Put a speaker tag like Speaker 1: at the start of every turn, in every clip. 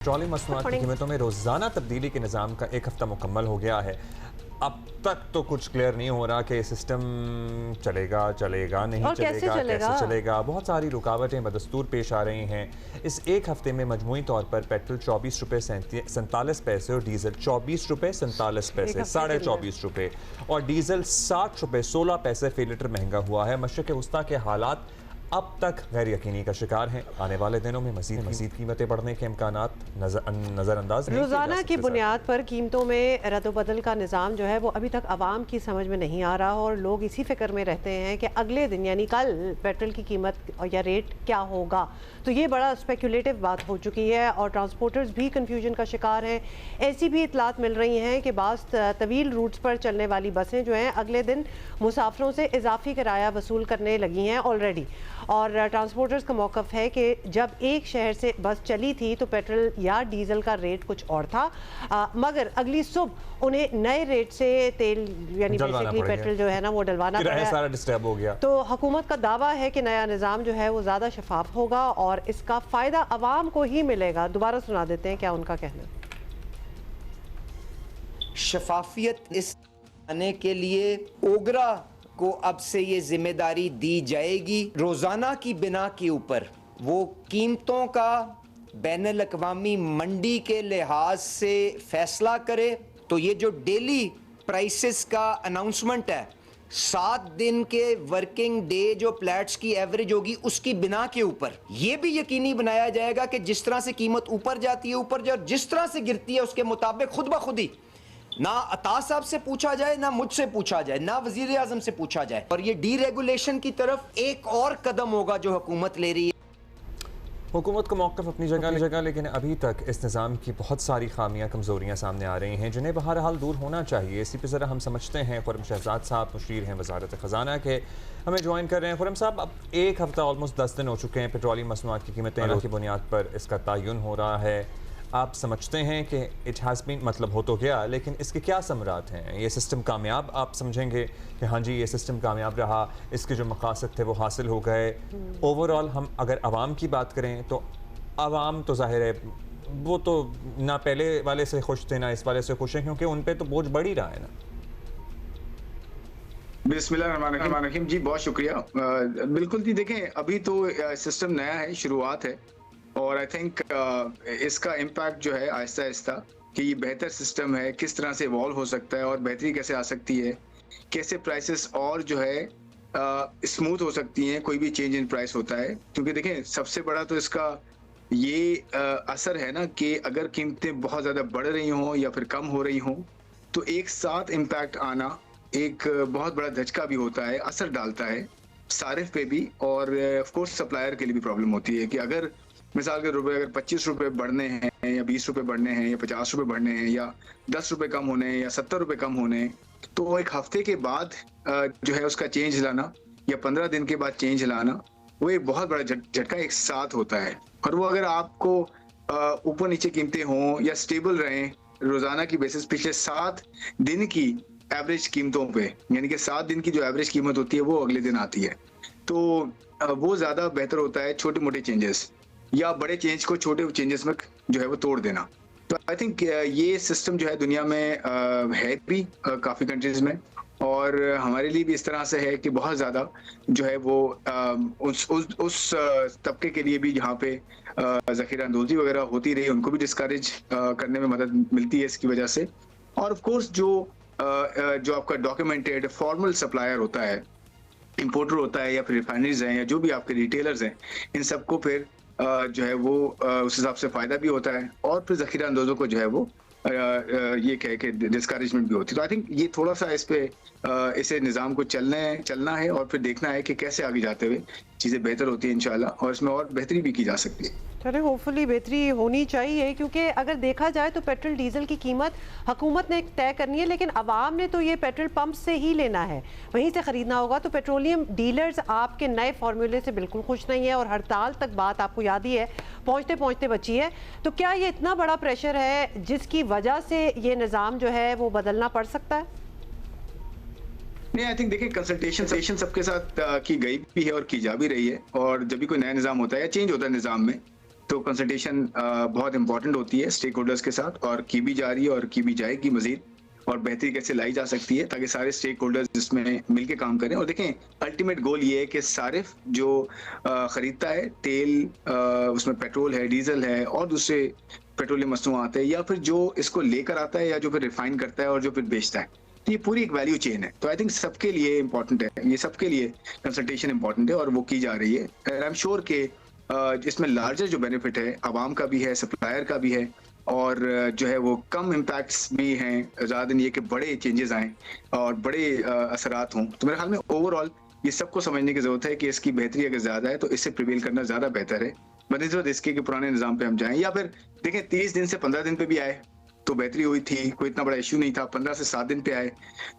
Speaker 1: Petroleum मसनूआत की कीमतों में रोज़ाना तब्दीली के निज़ाम का एक हफ़्ता मुकम्मल हो गया है। अब तक तो कुछ क्लियर नहीं हो रहा कि सिस्टम चलेगा नहीं चलेगा, कैसे चलेगा। बहुत सारी रुकावटें बदस्तूर पेश आ रही हैं। इस एक हफ़्ते में मजमूई तौर पर पेट्रोल 24 रुपये 47 पैसे और डीज़ल 24 रुपये 47 पैसे, 24.5 रुपये और डीज़ल 60 रुपये 16 पैसे फ़ी लीटर महंगा हुआ है। मशरिक़ वस्ता के हालात अब तक गैर यकीनी का शिकार हैं। आने वाले दिनों में मज़ीद कीमतें बढ़ने के इम्कानात नज़रअंदाज नहीं
Speaker 2: रोज़ाना की बुनियाद पर कीमतों में रद्द-बदल का निज़ाम जो है वो अभी तक आवाम की समझ में नहीं आ रहा और लोग इसी फिक्र में रहते हैं कि अगले दिन यानी कल पेट्रोल की कीमत या रेट क्या होगा। तो ये बड़ा स्पेकुलेटिव बात हो चुकी है और ट्रांसपोर्टर्स भी कन्फ्यूजन का शिकार हैं। ऐसी भी इतलात मिल रही हैं कि बाज़ तवील रूट्स पर चलने वाली बसें जो हैं अगले दिन मुसाफिरों से इजाफी किराया वसूल करने लगी हैं ऑलरेडी। और ट्रांसपोर्टर्स का मौक़िफ़ है कि जब एक शहर से बस चली थी तो पेट्रोल या डीज़ल का रेट कुछ और था, मगर अगली सुबह उन्हें नए रेट से तेल यानी बेसिकली पेट्रोल जो है ना वो डलवाना पड़ा,
Speaker 1: सारा डिस्टर्ब हो गया।
Speaker 2: तो हुकूमत का दावा है कि नया निज़ाम जो है वो ज़्यादा शफाफ होगा और इसका फ़ायदा आवाम को ही मिलेगा। दोबारा सुना देते हैं क्या उनका कहना।
Speaker 3: शफाफियत इस आने के लिए ओगरा को अब से ये जिम्मेदारी दी जाएगी, रोजाना की बिना के ऊपर वो कीमतों का बैनुल अक़वामी मंडी के लिहाज से फैसला करे। तो ये जो डेली प्राइसेस का अनाउंसमेंट है, 7 दिन के वर्किंग डे जो प्लेट्स की एवरेज होगी उसकी बिना के ऊपर ये भी यकीनी बनाया जाएगा कि जिस तरह से कीमत ऊपर जाती है ऊपर जाए, जिस तरह से गिरती है उसके मुताबिक खुद ब खुद ही ना अता साहब से पूछा जाए, ना मुझसे पूछा जाए, ना वजीर आजम से पूछा जाए। और ये डीरेगुलेशन की तरफ एक और कदम होगा जो हुकूमत ले रही है।
Speaker 1: हुकूमत का मौक़िफ़ अपनी जगह, लेकिन अभी तक इस निज़ाम की बहुत सारी खामियां कमज़ोरियां सामने आ रही हैं जिन्हें बहरहाल दूर होना चाहिए। इसी पर ज़रा हम समझते हैं। खुर्रम शहजाद साहब मुशीर हैं वज़ारत ख़ज़ाना के, हमें ज्वाइन कर रहे हैं। खुर्रम साहब, अब एक हफ़्ता ऑलमोस्ट 10 दिन हो चुके हैं पेट्रोलियम मसनूआत की कीमतें की बुनियाद पर इसका तयन हो रहा है। आप समझते हैं कि इट हैज़ बीन, मतलब हो तो गया, लेकिन इसके क्या समरात हैं? ये सिस्टम कामयाब आप समझेंगे कि हाँ जी ये सिस्टम कामयाब रहा, इसके जो मकासद थे वो हासिल हो गए? ओवरऑल हम अगर आवाम की बात करें तो आवाम तो जाहिर है वो तो ना पहले वाले से खुश थे ना इस वाले से खुश हैं, क्योंकि उन पे तो बोझ बढ़ ही रहा है ना।
Speaker 4: बिस्मिल्लाहिर्रहमानिर्रहीम जी, बहुत शुक्रिया। बिल्कुल जी, देखें अभी तो सिस्टम नया है, शुरुआत है और आई थिंक इसका इम्पैक्ट जो है आहिस्ता आहिस्ता कि ये बेहतर सिस्टम है, किस तरह से इवॉल्व हो सकता है और बेहतरी कैसे आ सकती है, कैसे प्राइसेस और जो है स्मूथ हो सकती हैं, कोई भी चेंज इन प्राइस होता है। क्योंकि देखें सबसे बड़ा तो इसका ये असर है ना कि अगर कीमतें बहुत ज़्यादा बढ़ रही हों या फिर कम हो रही हों तो एक साथ इम्पैक्ट आना एक बहुत बड़ा धचका भी होता है, असर डालता है सारिफ पे भी और ऑफ कोर्स सप्लायर के लिए भी प्रॉब्लम होती है कि अगर मिसाल के रुपए अगर 25 रुपए बढ़ने हैं या 20 रुपए बढ़ने हैं या 50 रुपए बढ़ने हैं या 10 रुपए कम होने हैं या 70 रुपए कम होने हैं, तो एक हफ्ते के बाद जो है उसका चेंज लाना या 15 दिन के बाद चेंज लाना वो एक बहुत बड़ा झटका एक साथ होता है। और वो अगर आपको ऊपर नीचे कीमतें हों या स्टेबल रहें रोजाना की बेसिस पिछले 7 दिन की एवरेज कीमतों पे, यानी कि 7 दिन की जो एवरेज कीमत होती है वो अगले दिन आती है, तो वो ज़्यादा बेहतर होता है छोटे मोटे चेंजेस या बड़े चेंज को छोटे चेंजेस में जो है वो तोड़ देना। तो आई थिंक ये सिस्टम जो है दुनिया में है भी काफ़ी कंट्रीज में और हमारे लिए भी इस तरह से है कि बहुत ज़्यादा जो है वो उस तबके के लिए भी जहाँ पे ज़ख़ीरा अंदोज़ी वगैरह होती रही उनको भी डिस्करेज करने में मदद मिलती है इसकी वजह से। और ऑफ कोर्स जो आपका डॉक्यूमेंटेड फॉर्मल सप्लायर होता है, इंपोर्टर होता है या फिर रिफाइनरीज हैं या जो भी आपके रिटेलर्स हैं, इन सबको फिर जो है वो उस हिसाब से फ़ायदा भी होता है और फिर ज़ख़ीरा अंदोज़ों को जो है वो ये कह के डिस्करेजमेंट भी होती है। तो आई थिंक ये थोड़ा सा इस पे इसे निज़ाम को चलना है और फिर देखना है कि कैसे आगे जाते हुए चीज़ें बेहतर होती हैं इंशाल्लाह और इसमें और बेहतरी भी की जा सकती है।
Speaker 2: चले होपफुली बेहतरी होनी चाहिए, क्योंकि अगर देखा जाए तो पेट्रोल डीजल की कीमत हुकूमत ने तय करनी है, लेकिन आवाम ने तो ये पेट्रोल पंप से ही लेना है, वहीं से ख़रीदना होगा। तो पेट्रोलियम डीलर्स आपके नए फार्मूले से बिल्कुल खुश नहीं है और हड़ताल तक बात आपको याद ही है पहुँचते पहुँचते बची है। तो क्या ये इतना बड़ा प्रेशर है जिसकी वजह से ये निज़ाम जो है वो बदलना पड़ सकता है?
Speaker 4: नहीं, आई थिंक देखिए कंसल्टेशन सबके साथ की गई भी है और की जा भी रही है और जब भी कोई नया निज़ाम होता है या चेंज होता है निज़ाम में तो कंसल्टेशन बहुत इंपॉर्टेंट होती है स्टेक होल्डर्स के साथ, और की भी जा रही है और की भी जाएगी मजीद, और बेहतरी कैसे लाई जा सकती है ताकि सारे स्टेक होल्डर्स इसमें मिलके काम करें। और देखें, अल्टीमेट गोल ये है कि सारिफ जो खरीदता है तेल, उसमें पेट्रोल है, डीजल है और दूसरे पेट्रोलियम मसनूआत है, या फिर जो इसको लेकर आता है या जो फिर रिफाइन करता है और जो फिर बेचता है, तो ये पूरी एक वैल्यू चेन है। तो आई थिंक सबके लिए इंपॉर्टेंट है, ये सबके लिए कंसल्टेशन इंपॉर्टेंट है और वो की जा रही है। आई एम श्योर के इसमें लार्जर जो बेनिफिट है आवाम का भी है, सप्लायर का भी है, और जो है वो कम इम्पैक्ट्स भी हैं, ज़्यादा दिन ये कि बड़े चेंजेस आएँ और बड़े असरात हों। तो मेरे ख्याल में ओवरऑल ये सबको समझने की ज़रूरत है कि इसकी बेहतरी अगर ज़्यादा है तो इससे प्रिवेल करना ज़्यादा बेहतर है बनिस्बत इसके कि पुराने निज़ाम पे हम जाएं, या फिर देखें 30 दिन से 15 दिन पे भी आए तो बेहतरी हुई थी, कोई इतना बड़ा इशू नहीं था। 15 से 7 दिन पे आए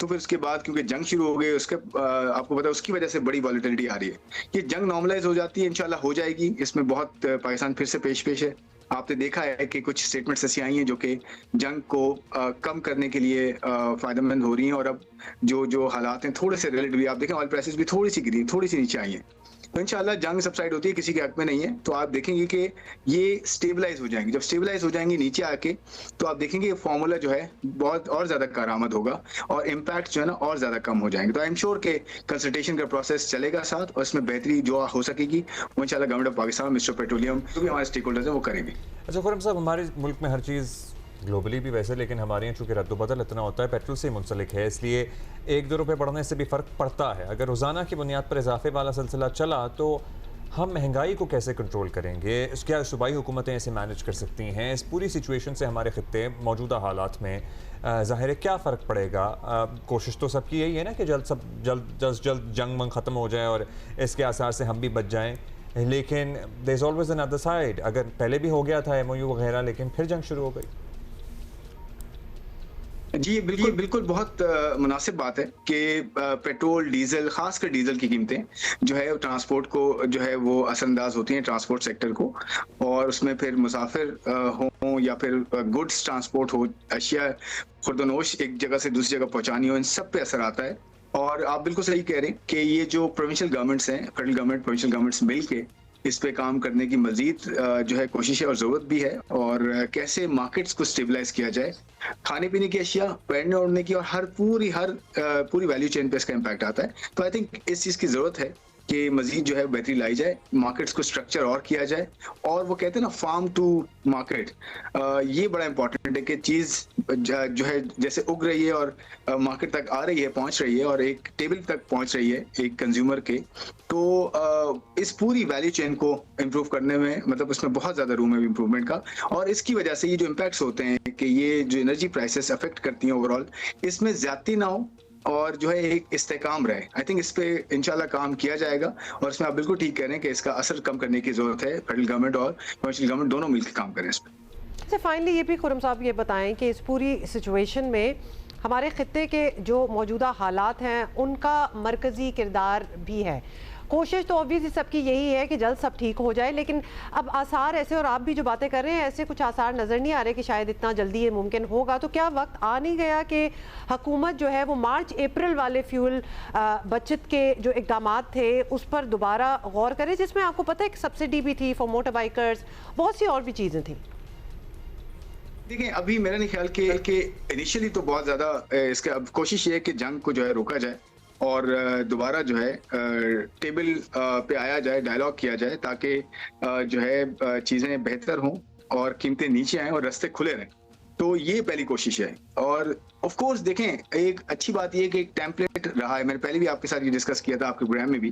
Speaker 4: तो फिर उसके बाद क्योंकि जंग शुरू हो गई, उसके आपको पता है उसकी वजह से बड़ी वॉलेटिलिटी आ रही है। ये जंग नॉर्मलाइज हो जाती है, इंशाल्लाह हो जाएगी। इसमें बहुत पाकिस्तान फिर से पेश है। आपने देखा है कि कुछ स्टेटमेंट्स ऐसी आई हैं जो कि जंग को कम करने के लिए फायदेमंद हो रही हैं, और अब जो हालात हैं थोड़े से रिलेटिवली आप देखें ऑयल प्राइसेस भी थोड़ी सी गिरी, थोड़ी सी नीचे आई हैं। तो इंशाल्लाह जंग सबसाइड होती है, किसी के हक में नहीं है। तो आप देखेंगे कि ये स्टेबलाइज हो जाएंगी। जब स्टेबलाइज हो जाएंगी नीचे आके, तो आप देखेंगे फार्मूला जो है बहुत और ज्यादा कारआमद होगा और इम्पैक्ट जो है ना और ज्यादा कम हो जाएंगे। तो आई एम श्योर के कंसल्टेशन का प्रोसेस चलेगा साथ, और इसमें बेहतरी जो हो सकेगी वो इंशाल्लाह government of Pakistan, minister petroleum, जो भी हमारे स्टेक होल्डर्स हैं वो करेंगे।
Speaker 1: अच्छा खुर्रम साहब, हमारे मुल्क में हर चीज़ ग्लोबली भी वैसे, लेकिन हमारे यहाँ चूँकि रद्द-बदल इतना होता है, पेट्रोल से मुंसलिक है, इसलिए 1-2 रुपये बढ़ने से भी फ़र्क पड़ता है। अगर रोज़ाना की बुनियाद पर इजाफे वाला सिलसिला चला तो हम महंगाई को कैसे कंट्रोल करेंगे? क्या सूबाई हुकूमतें ऐसे मैनेज कर सकती हैं? इस पूरी सिचुएशन से हमारे खित्ते मौजूदा हालात में ज़ाहिर है क्या फ़र्क पड़ेगा? कोशिश तो सबकी यही है ना कि जल्द जंग वंग ख़त्म हो जाए और इसके आसार से हम भी बच जाएँ, लेकिन there is always another side. अगर पहले भी हो गया था MOU वगैरह, लेकिन फिर जंग शुरू हो गई।
Speaker 4: जी बिल्कुल बिल्कुल, बहुत मुनासिब बात है कि पेट्रोल डीजल, खासकर डीजल की कीमतें जो है ट्रांसपोर्ट को जो है वो असरअंदाज होती हैं, ट्रांसपोर्ट सेक्टर को, और उसमें फिर मुसाफिर हो या फिर गुड्स ट्रांसपोर्ट हो, अशिया खुर्दनोश एक जगह से दूसरी जगह पहुंचानी हो, इन सब पे असर आता है। और आप बिल्कुल सही कह रहे हैं कि ये जो प्रोविंशियल गवर्नमेंट्स हैं, फेडरल गवर्नमेंट प्रोविंशियल गवर्नमेंट्स मिल के इस पे काम करने की मजीद जो है कोशिश है और ज़रूरत भी है, और कैसे मार्केट्स को स्टेबलाइज किया जाए, खाने पीने की अशिया, पहनने ओढ़ने की, और हर पूरी वैल्यू चेन पे इसका इम्पैक्ट आता है। तो आई थिंक इस चीज़ की ज़रूरत है कि मजीद जो है बेहतरी लाई जाए, मार्केट्स को स्ट्रक्चर और किया जाए, और वो कहते हैं ना फार्म टू मार्केट, ये बड़ा इंपॉर्टेंट है कि चीज़ जो है जैसे उग रही है और मार्केट तक आ रही है, पहुंच रही है, और एक टेबल तक पहुंच रही है एक कंज्यूमर के, तो इस पूरी वैल्यू चेन को इम्प्रूव करने में मतलब उसमें बहुत ज़्यादा रूम है इम्प्रूवमेंट का। और इसकी वजह से ये जो इम्पैक्ट्स होते हैं कि ये जो एनर्जी प्राइसेस अफेक्ट करती हैं ओवरऑल, इसमें ज्यादती ना हो और जो है एक इस्तेकाम रहे। आई थिंक इस पे इंशाल्लाह काम किया जाएगा, और इसमें आप बिल्कुल ठीक कह रहे हैं कि इसका असर कम करने की जरूरत है। फेडरल गवर्नमेंट और प्रोविंशियल गवर्नमेंट दोनों मिलकर काम करें इस पर।
Speaker 2: अच्छा, फाइनली ये भी खुर्रम साहब ये बताएं कि इस पूरी सिचुएशन में हमारे खित्ते के जो मौजूदा हालात हैं उनका मरकज़ी किरदार भी है। कोशिश तो ऑब्वियसली सबकी यही है कि जल्द सब ठीक हो जाए, लेकिन अब आसार ऐसे, और आप भी जो बातें कर रहे हैं ऐसे कुछ आसार नज़र नहीं आ रहे कि शायद इतना जल्दी ये मुमकिन होगा। तो क्या वक्त आ नहीं गया कि हुकूमत जो है वो मार्च अप्रैल वाले फ्यूल बचत के जो इकदाम थे उस पर दोबारा गौर करे, जिसमें आपको पता है कि सब्सिडी भी थी फॉर मोटर बाइकर्स, बहुत सी और भी चीज़ें थी।
Speaker 4: देखिए, अभी मेरा नहीं ख्याल कि इनिशियली तो बहुत ज़्यादा इसका अब कोशिश ये है कि जंग को जो है रोका जाए और दोबारा जो है टेबल पे आया जाए, डायलॉग किया जाए, ताकि जो है चीज़ें बेहतर हों और कीमतें नीचे आएँ और रास्ते खुले रहें। तो ये पहली कोशिश है। और ऑफ कोर्स देखें, एक अच्छी बात ये है कि एक टेम्पलेट रहा है, मैंने पहले भी आपके साथ ये डिस्कस किया था आपके प्रोग्राम में भी,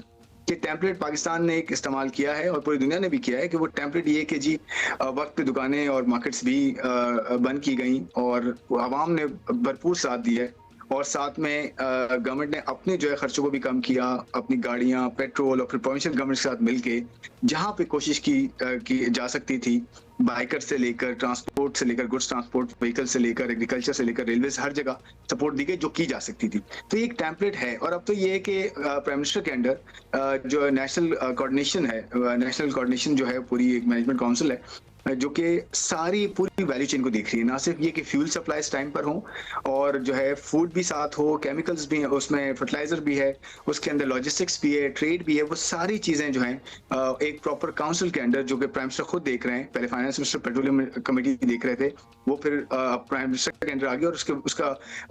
Speaker 4: कि टेम्पलेट पाकिस्तान ने एक इस्तेमाल किया है और पूरी दुनिया ने भी किया है, कि वो टेम्पलेट ये कि जी वक्त पे दुकानें और मार्केट्स भी बंद की गई और आवाम ने भरपूर साथ दिया है, और साथ में गवर्नमेंट ने अपने जो है खर्चों को भी कम किया, अपनी गाड़ियां, पेट्रोल, और फिर प्रोविंशियल गवर्नमेंट के साथ मिलके जहां पे कोशिश की जा सकती थी, बाइकर से लेकर ट्रांसपोर्ट से लेकर गुड्स ट्रांसपोर्ट व्हीकल से लेकर एग्रीकल्चर से लेकर रेलवे, हर जगह सपोर्ट दी गई जो की जा सकती थी। तो ये एक टेम्पलेट है। और अब तो ये है कि प्राइम मिनिस्टर के अंडर जो नेशनल कोऑर्डिनेशन है, नेशनल कोऑर्डिनेशन जो है पूरी एक मैनेजमेंट काउंसिल है, जो कि सारी पूरी वैल्यू चेन को देख रही है, ना सिर्फ ये कि फ्यूल सप्लाईज टाइम पर हो और जो है फूड भी साथ हो, केमिकल्स भी हैं उसमें, फर्टिलाइजर भी है, उसके अंदर लॉजिस्टिक्स भी है, ट्रेड भी है, वो सारी चीजें जो हैं एक प्रॉपर काउंसिल के अंडर, जो कि प्राइम मिनिस्टर खुद देख रहे हैं, पहले फाइनेंस मिनिस्टर पेट्रोलियम कमेटी देख रहे थे, वो फिर प्राइम मिनिस्टर के अंडर आ गया और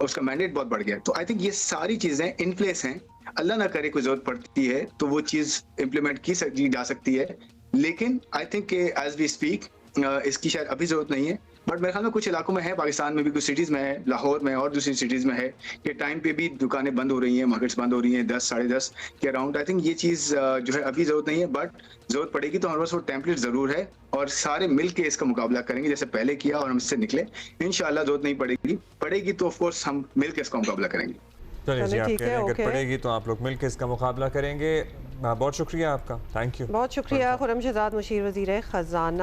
Speaker 4: उसका मैंडेट बहुत बढ़ गया। तो आई थिंक ये सारी चीजें इन प्लेस हैं, अल्लाह ना करे कोई जरूरत पड़ती है तो वो चीज इंप्लीमेंट की जा सकती है, लेकिन I think as we speak इसकी शायद अभी जरूरत नहीं है। बट मेरे ख्याल में कुछ इलाकों में है, पाकिस्तान में भी कुछ सिटीज में है, लाहौर में और दूसरी सिटीज में है कि टाइम पे भी दुकानें बंद हो रही हैं, मार्केट्स बंद हो रही हैं 10 साढ़े 10 के अराउंड। आई थिंक ये चीज जो है अभी जरूरत नहीं है, बट जरूरत पड़ेगी तो हमारे पास वो टेम्पलेट जरूर है और सारे मिल के इसका मुकाबला करेंगे जैसे पहले किया और हम इससे निकले। इंशाल्लाह जरूरत नहीं पड़ेगी तो ऑफकोर्स हम मिल के इसका मुकाबला करेंगे।
Speaker 1: चलिए जी, आप
Speaker 2: ठीक
Speaker 1: कह रहे
Speaker 2: है,
Speaker 1: हैं अगर
Speaker 2: ओके।
Speaker 1: पड़ेगी तो आप लोग मिलकर इसका मुकाबला करेंगे। बहुत शुक्रिया आपका, थैंक यू।
Speaker 2: बहुत शुक्रिया खुर्रम शहजाद मुशीर वज़ीर ख़ज़ाना।